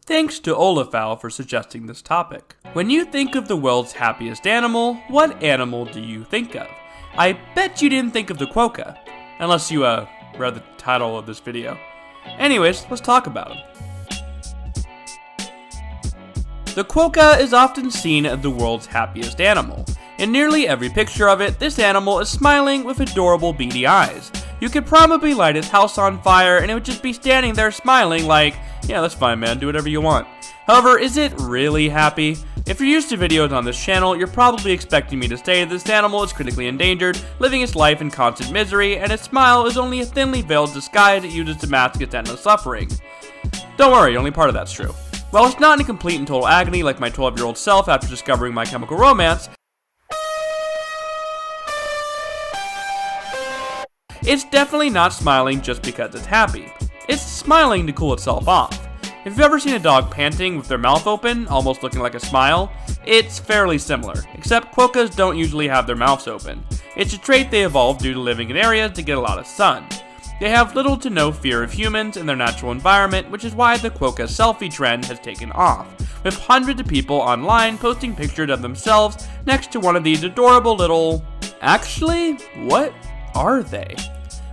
Thanks to Olafowl for suggesting this topic. When you think of the world's happiest animal, what animal do you think of? I bet you didn't think of the quokka, unless you read the title of this video. Anyways, let's talk about him. The quokka is often seen as the world's happiest animal. In nearly every picture of it, this animal is smiling with adorable beady eyes. You could probably light its house on fire and it would just be standing there smiling like, yeah, that's fine man, do whatever you want. However, is it really happy? If you're used to videos on this channel, you're probably expecting me to say this animal is critically endangered, living its life in constant misery, and its smile is only a thinly veiled disguise it uses to mask its endless suffering. Don't worry, only part of that's true. While it's not in complete and total agony like my 12-year-old self after discovering My Chemical Romance, it's definitely not smiling just because it's happy. It's smiling to cool itself off. If you've ever seen a dog panting with their mouth open, almost looking like a smile, it's fairly similar, except quokkas don't usually have their mouths open. It's a trait they evolved due to living in areas that get a lot of sun. They have little to no fear of humans in their natural environment, which is why the quokka selfie trend has taken off, with hundreds of people online posting pictures of themselves next to one of these adorable little... Actually, what are they?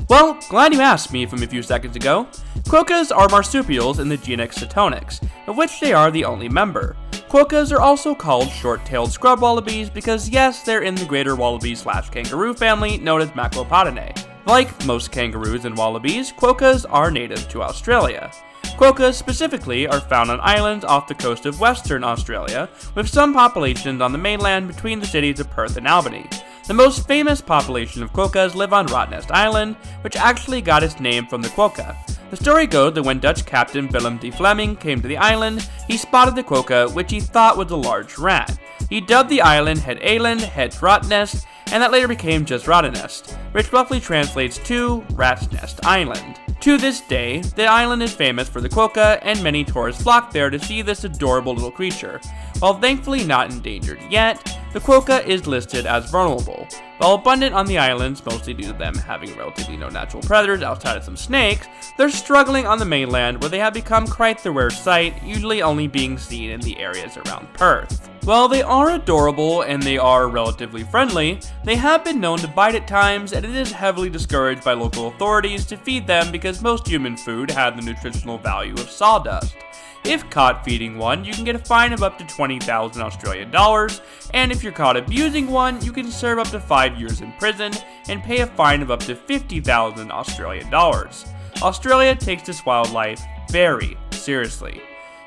Well, glad you asked me from a few seconds ago. Quokkas are marsupials in the genus Cetonix, of which they are the only member. Quokkas are also called short-tailed scrub wallabies because yes, they're in the greater wallaby/kangaroo family known as Macropodinae. Like most kangaroos and wallabies, quokkas are native to Australia. Quokkas specifically are found on islands off the coast of Western Australia, with some populations on the mainland between the cities of Perth and Albany. The most famous population of quokkas live on Rottnest Island, which actually got its name from the quokka. The story goes that when Dutch captain Willem de Vlaming came to the island, he spotted the quokka, which he thought was a large rat. He dubbed the island Het Eland, Het Rottnest, and that later became just Rottnest, which roughly translates to Rat's Nest Island. To this day, the island is famous for the quokka, and many tourists flock there to see this adorable little creature. While thankfully not endangered yet, the quokka is listed as vulnerable. While abundant on the islands, mostly due to them having relatively no natural predators outside of some snakes, they're struggling on the mainland where they have become quite the rare sight, usually only being seen in the areas around Perth. While they are adorable and they are relatively friendly, they have been known to bite at times, and it is heavily discouraged by local authorities to feed them because most human food has the nutritional value of sawdust. If caught feeding one, you can get a fine of up to 20,000 Australian dollars, and if you're caught abusing one, you can serve up to 5 years in prison and pay a fine of up to 50,000 Australian dollars. Australia takes this wildlife very seriously.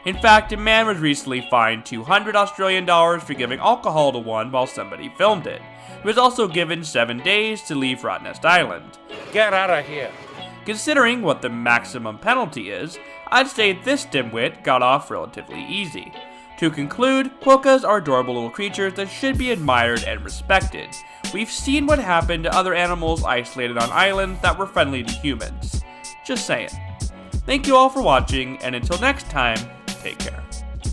In fact, a man was recently fined 200 Australian dollars for giving alcohol to one while somebody filmed it. He was also given 7 days to leave Rottnest Island. Get out of here. Considering what the maximum penalty is, I'd say this dimwit got off relatively easy. To conclude, quokkas are adorable little creatures that should be admired and respected. We've seen what happened to other animals isolated on islands that were friendly to humans. Just saying. Thank you all for watching, and until next time, take care.